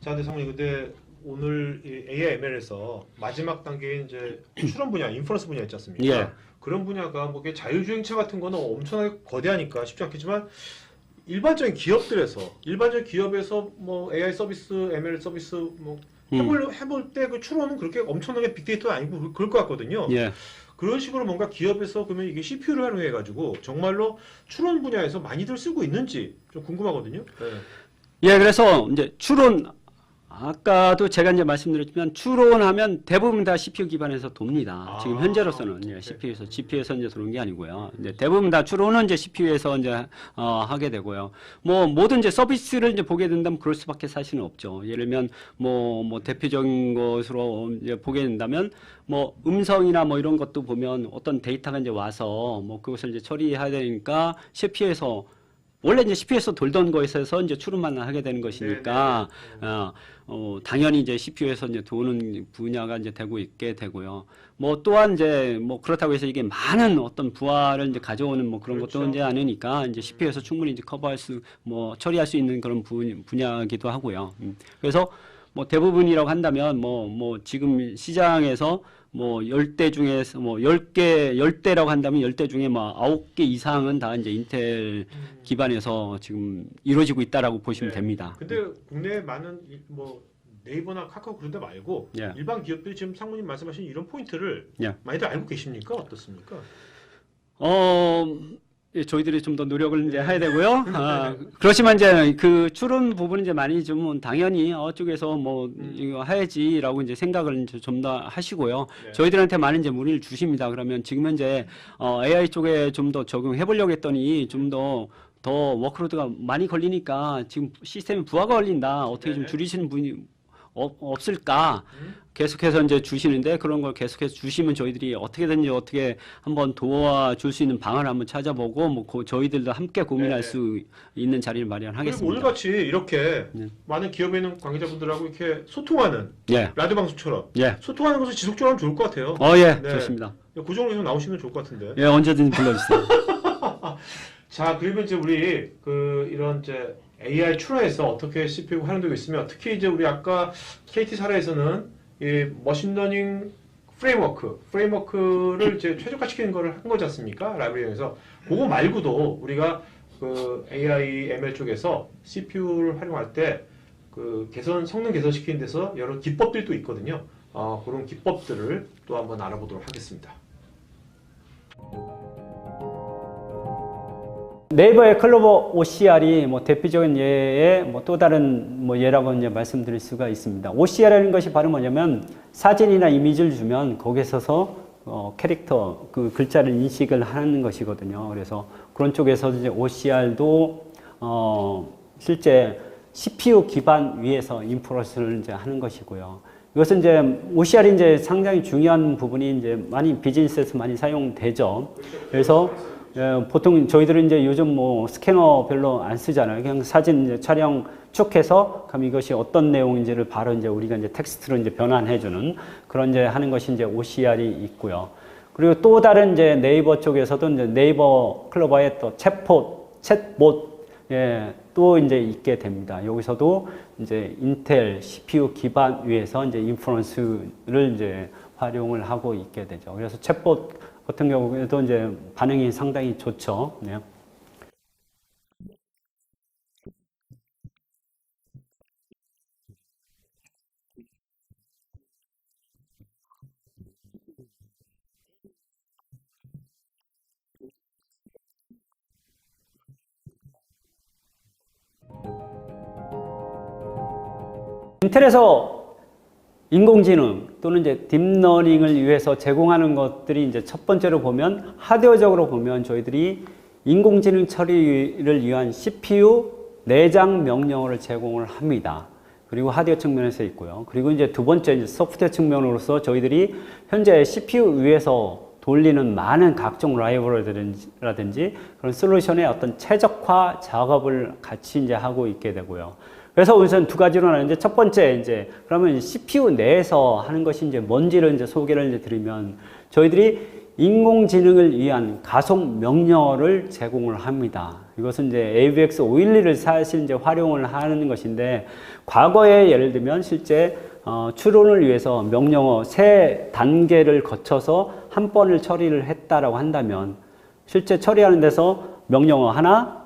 자, 근데 상무님, 근데 오늘 이 AI ML에서 마지막 단계인 이제 추론 분야, 인퍼런스 분야 있지 않습니까? 예. 그런 분야가 뭐 이게 자율주행차 같은 거는 엄청나게 거대하니까 쉽지 않겠지만 일반적인 기업에서 뭐 AI 서비스, ML 서비스 뭐 해볼 때 그 추론은 그렇게 엄청나게 빅데이터가 아니고 그럴 것 같거든요. 예. 그런 식으로 뭔가 기업에서 그러면 이게 CPU를 활용해 가지고 정말로 추론 분야에서 많이들 쓰고 있는지 좀 궁금하거든요. 네. 예, 그래서 이제 추론, 아까도 제가 이제 말씀드렸지만 추론하면 대부분 다 CPU 기반에서 돕니다. 지금 현재로서는 이제 CPU에서 GPU에서 이제 도는 게 아니고요. 이제 대부분 다 추론은 이제 CPU에서 이제 하게 되고요. 뭐 모든 이제 서비스를 이제 보게 된다면 그럴 수밖에 사실은 없죠. 예를 들면 뭐 대표적인 것으로 이제 보게 된다면 뭐 음성이나 뭐 이런 것도 보면 어떤 데이터가 이제 와서 뭐 그것을 이제 처리해야 되니까 CPU에서 원래 이제 CPU에서 돌던 거에서 이제 추론만 하게 되는 것이니까, 당연히 이제 CPU에서 이제 도는 분야가 이제 되고 있게 되고요. 뭐 또한 이제 뭐 그렇다고 해서 이게 많은 어떤 부하를 이제 가져오는 뭐 그런 그렇죠. 것도 이제 아니니까 이제 CPU에서 충분히 이제 커버할 수, 뭐 처리할 수 있는 그런 분야이기도 하고요. 그래서 뭐 대부분이라고 한다면 뭐 지금 시장에서 뭐 10대 중에서 뭐 10대라고 한다면 10대 중에 뭐 9개 이상은 다 이제 인텔 기반에서 지금 이루어지고 있다라고 보시면 됩니다. 근데 국내에 많은 뭐 네이버나 카카오 그런 데 말고 예. 일반 기업들이 지금 상무님 말씀하신 이런 포인트를 예. 많이들 알고 계십니까? 어떻습니까? 예, 저희들이 좀 더 노력을 이제 해야 되고요. 그렇지만 이제 그 추론 부분은 이제 많이 좀 당연히 어쪽에서 뭐 이거 해야지라고 이제 생각을 이제 좀 더 하시고요. 네. 저희들한테 많은 이제 문의를 주십니다. 그러면 지금 현재 AI 쪽에 좀 더 적용해 보려고 했더니 좀 더 워크로드가 많이 걸리니까 지금 시스템에 부하가 걸린다. 어떻게 좀 네. 줄이시는 분이 없을까? 계속해서 이제 주시는데 그런 걸 계속해서 주시면 저희들이 어떻게든지 어떻게 한번 도와줄 수 있는 방안을 한번 찾아보고 뭐 저희들도 함께 고민할 네. 수 있는 자리를 그리고 마련하겠습니다. 오늘같이 이렇게 네. 많은 기업에 있는 관계자분들하고 이렇게 소통하는 예. 라디오 방송처럼 예. 소통하는 것을 지속적으로 하면 좋을 것 같아요. 예. 네. 좋습니다. 고정으로 계속 나오시면 좋을 것 같은데. 예, 언제든지 불러주세요. 자, 그러면 이제 우리 이런 이제 AI 추론에서 어떻게 CPU가 활용되고 있으면 특히 이제 우리 아까 KT 사례에서는 이 머신러닝 프레임워크를 이제 최적화시키는 거를 한 거지 않습니까? 라이브러리에서 그거 말고도 우리가 그 AI ML 쪽에서 CPU를 활용할 때 그 성능 개선시키는 데서 여러 기법들도 있거든요. 그런 기법들을 또 한번 알아보도록 하겠습니다. 네이버의 클로버 OCR이 뭐 대표적인 예의 뭐 또 다른 뭐 예라고 이제 말씀드릴 수가 있습니다. OCR이라는 것이 바로 뭐냐면 사진이나 이미지를 주면 거기에 서서 캐릭터 그 글자를 인식을 하는 것이거든요. 그래서 그런 쪽에서 이제 OCR도 실제 CPU 기반 위에서 인프라를 이제 하는 것이고요. 이것은 이제 OCR이 이제 상당히 중요한 부분이 이제 많이 비즈니스에서 많이 사용되죠. 그래서 보통 저희들은 이제 요즘 뭐 스캐너 별로 안 쓰잖아요. 그냥 사진 이제 촬영 쭉 해서 그럼 이것이 어떤 내용인지를 바로 이제 우리가 이제 텍스트로 이제 변환해주는 그런 이제 하는 것이 이제 OCR이 있고요. 그리고 또 다른 이제 네이버 쪽에서도 이제 네이버 클로버의 또 챗봇 또 이제 있게 됩니다. 여기서도 이제 인텔 CPU 기반 위에서 이제 인퍼런스를 이제 활용을 하고 있게 되죠. 그래서 챗봇 같은 경우에도 이제 반응이 상당히 좋죠. 네. 인텔에서 인공지능 또는 이제 딥러닝을 위해서 제공하는 것들이 이제 첫 번째로 보면 하드웨어적으로 보면 저희들이 인공지능 처리를 위한 CPU 내장 명령어를 제공을 합니다. 그리고 하드웨어 측면에서 있고요. 그리고 이제 두 번째 이제 소프트웨어 측면으로서 저희들이 현재 CPU 위에서 돌리는 많은 각종 라이브러리라든지 그런 솔루션의 어떤 최적화 작업을 같이 이제 하고 있게 되고요. 그래서 우선 두 가지로 나누는데 첫 번째 이제 그러면 CPU 내에서 하는 것이 이제 뭔지를 이제 소개를 이제 드리면 저희들이 인공지능을 위한 가속 명령어를 제공을 합니다. 이것은 이제 AVX 512를 사실 이제 활용을 하는 것인데, 과거에 예를 들면 실제 추론을 위해서 명령어 3단계를 거쳐서 한 번을 처리를 했다라고 한다면, 실제 처리하는 데서 명령어 하나,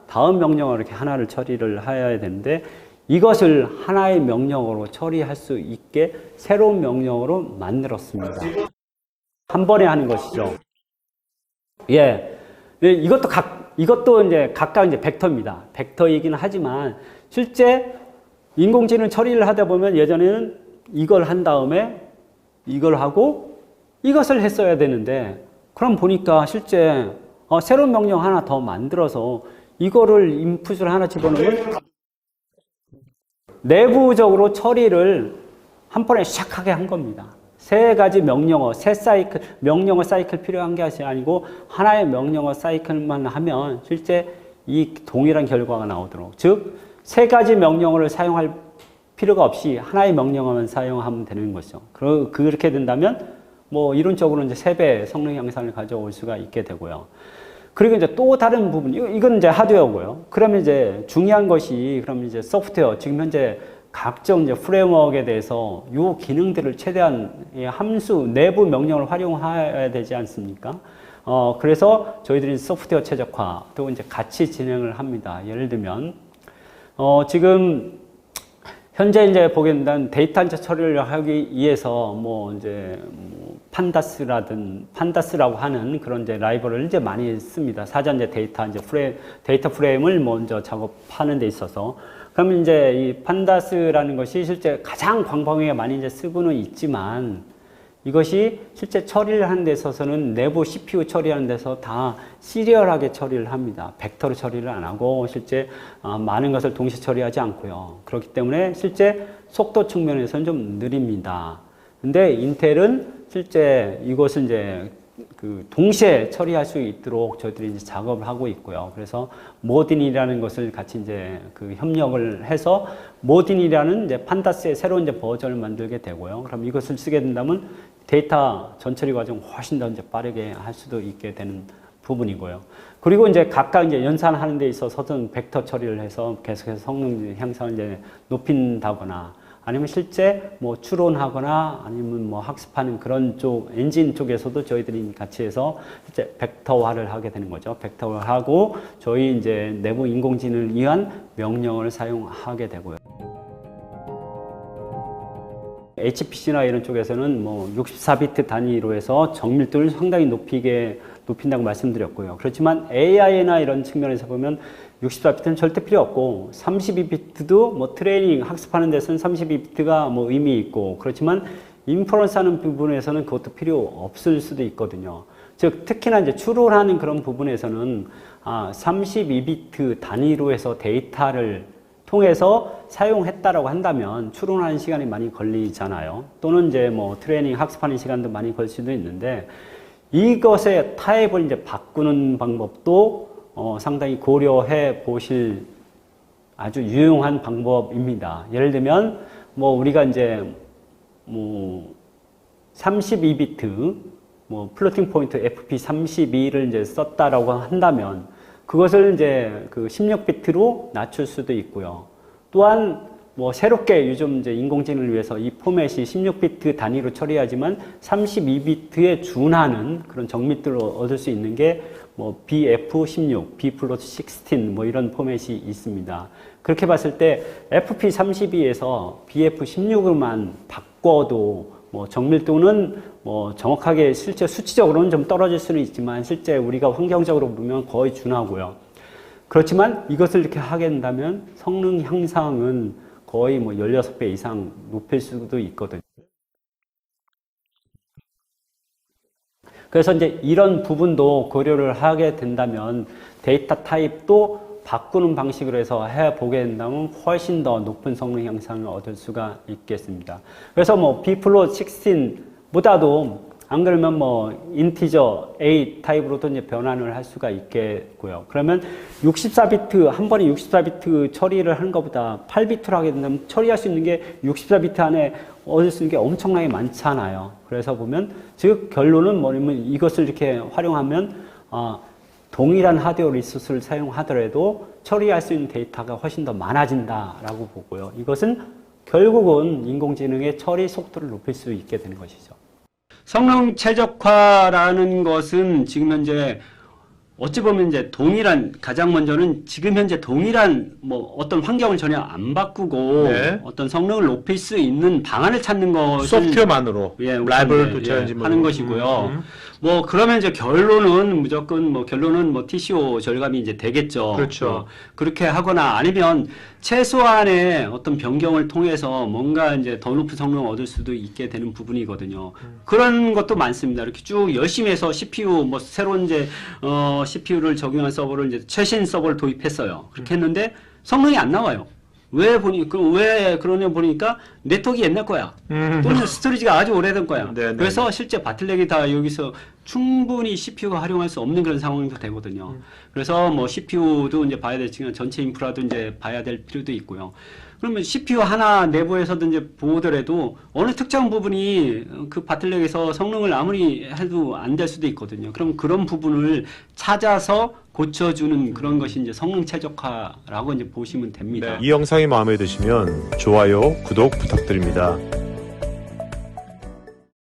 다음 명령어 이렇게 하나를 처리를 해야 되는데, 이것을 하나의 명령어로 처리할 수 있게 새로운 명령어로 만들었습니다. 한 번에 하는 것이죠. 예. 이것도 이제 각각 이제 벡터입니다. 벡터이긴 하지만 실제 인공지능 처리를 하다 보면 예전에는 이걸 한 다음에 이걸 하고 이것을 했어야 되는데, 그럼 보니까 실제 새로운 명령 하나 더 만들어서 이거를 인풋을 하나 집어넣으면 내부적으로 처리를 한 번에 시작하게 한 겁니다. 3가지 명령어, 명령어 사이클 필요한 게 아니고 하나의 명령어 사이클만 하면 실제 이 동일한 결과가 나오도록, 즉 3가지 명령어를 사용할 필요가 없이 하나의 명령어만 사용하면 되는 것이죠. 그렇게 된다면 뭐 이론적으로 이제 3배 성능 향상을 가져올 수가 있게 되고요. 그리고 이제 또 다른 부분, 이건 이제 하드웨어고요. 그러면 이제 중요한 것이, 그럼 이제 소프트웨어, 지금 현재 각종 이제 프레임워크에 대해서 이 기능들을 최대한 함수, 내부 명령을 활용해야 되지 않습니까? 그래서 저희들이 소프트웨어 최적화도 이제 같이 진행을 합니다. 예를 들면, 지금 현재 이제 보게 된다면 데이터 이제 처리를 하기 위해서 판다스라고 하는 그런 이제 라이브러리를 이제 많이 씁니다. 사전 이제 데이터 프레임을 먼저 작업하는 데 있어서. 그러면 이제 이 판다스라는 것이 실제 가장 광범위하게 많이 이제 쓰고는 있지만, 이것이 실제 처리를 하는 데 있어서는 내부 CPU 처리하는 데서 다 시리얼하게 처리를 합니다. 벡터로 처리를 안 하고 실제 많은 것을 동시에 처리하지 않고요. 그렇기 때문에 실제 속도 측면에서는 좀 느립니다. 근데 인텔은 실제 이것을 이제 동시에 처리할 수 있도록 저희들이 이제 작업을 하고 있고요. 그래서 모딘이라는 것을 같이 이제 협력을 해서 모딘이라는 이제 판다스의 새로운 이제 버전을 만들게 되고요. 그럼 이것을 쓰게 된다면 데이터 전처리 과정 훨씬 더 이제 빠르게 할 수도 있게 되는 부분이고요. 그리고 이제 각각 이제 연산하는 데 있어서는 벡터 처리를 해서 계속해서 성능 향상을 이제 높인다거나, 아니면 실제 뭐 추론하거나 아니면 뭐 학습하는 그런 쪽, 엔진 쪽에서도 저희들이 같이 해서 이제 벡터화를 하게 되는 거죠. 벡터화를 하고 저희 이제 내부 인공지능을 위한 명령어를 사용하게 되고요. HPC나 이런 쪽에서는 뭐 64비트 단위로 해서 정밀도를 상당히 높인다고 말씀드렸고요. 그렇지만 AI나 이런 측면에서 보면 64비트는 절대 필요 없고, 32비트도 뭐 트레이닝, 학습하는 데서는 32비트가 뭐 의미 있고, 그렇지만 인퍼런스 하는 부분에서는 그것도 필요 없을 수도 있거든요. 즉, 특히나 이제 추론하는 그런 부분에서는 32비트 단위로 해서 데이터를 통해서 사용했다라고 한다면 추론하는 시간이 많이 걸리잖아요. 또는 이제 뭐 트레이닝, 학습하는 시간도 많이 걸 수도 있는데, 이것의 타입을 이제 바꾸는 방법도 상당히 고려해 보실 아주 유용한 방법입니다. 예를 들면, 뭐 우리가 이제 32비트, 플로팅 포인트 FP32를 이제 썼다라고 한다면, 그것을 이제 16비트로 낮출 수도 있고요. 또한 뭐 새롭게 요즘 이제 인공지능을 위해서 이 포맷이 16비트 단위로 처리하지만 32비트에 준하는 그런 정밀도를 얻을 수 있는 게 뭐 BF16, B+16 뭐 이런 포맷이 있습니다. 그렇게 봤을 때 FP32에서 BF16으로만 바꿔도 뭐 정밀도는 뭐 정확하게 실제 수치적으로는 좀 떨어질 수는 있지만 실제 우리가 환경적으로 보면 거의 준하고요. 그렇지만 이것을 이렇게 하게 된다면 성능 향상은 거의 뭐 16배 이상 높일 수도 있거든요. 그래서 이제 이런 부분도 고려를 하게 된다면 데이터 타입도 바꾸는 방식으로 해서 해보게 된다면 훨씬 더 높은 성능 향상을 얻을 수가 있겠습니다. 그래서 뭐 B+16보다도 안 그러면 뭐 인티저 A 타입으로도 이제 변환을 할 수가 있겠고요. 그러면 64비트, 한 번에 64비트 처리를 하는 것보다 8비트로 하게 된다면 처리할 수 있는 게 64비트 안에 얻을 수 있는 게 엄청나게 많잖아요. 그래서 보면 즉 결론은 뭐냐면 이것을 이렇게 활용하면 동일한 하드웨어 리소스를 사용하더라도 처리할 수 있는 데이터가 훨씬 더 많아진다라고 보고요. 이것은 결국은 인공지능의 처리 속도를 높일 수 있게 되는 것이죠. 성능 최적화라는 것은 지금 현재 어찌 보면 이제 동일한, 가장 먼저는 지금 현재 동일한 뭐 어떤 환경을 전혀 안 바꾸고 네. 어떤 성능을 높일 수 있는 방안을 찾는 것을 소프트웨어만으로 우선, 라이브를 교체하는지 하는 것이고요. 뭐 그러면 이제 결론은 무조건 뭐 결론은 뭐 TCO 절감이 이제 되겠죠. 그렇죠. 그렇게 하거나 아니면 최소한의 어떤 변경을 통해서 뭔가 이제 더 높은 성능을 얻을 수도 있게 되는 부분이거든요. 그런 것도 많습니다. 이렇게 쭉 열심히 해서 CPU 뭐 새로운 이제 CPU를 적용한 서버를 이제 최신 서버를 도입했어요. 그렇게 했는데 성능이 안 나와요. 왜 그러냐 보니까 네트워크가 옛날 거야. 또는 스토리지가 아주 오래된 거야. 네네. 그래서 실제 바틀렉이 다 여기서 충분히 CPU가 활용할 수 없는 그런 상황도 되거든요. 그래서 뭐 CPU도 이제 봐야 되지만 전체 인프라도 이제 봐야 될 필요도 있고요. 그러면 CPU 하나 내부에서도 이제 보더라도 어느 특정 부분이 그 바틀렉에서 성능을 아무리 해도 안 될 수도 있거든요. 그럼 그런 부분을 찾아서 고쳐주는 그런 것이 이제 성능 최적화라고 이제 보시면 됩니다. 네. 이 영상이 마음에 드시면 좋아요, 구독 부탁드립니다.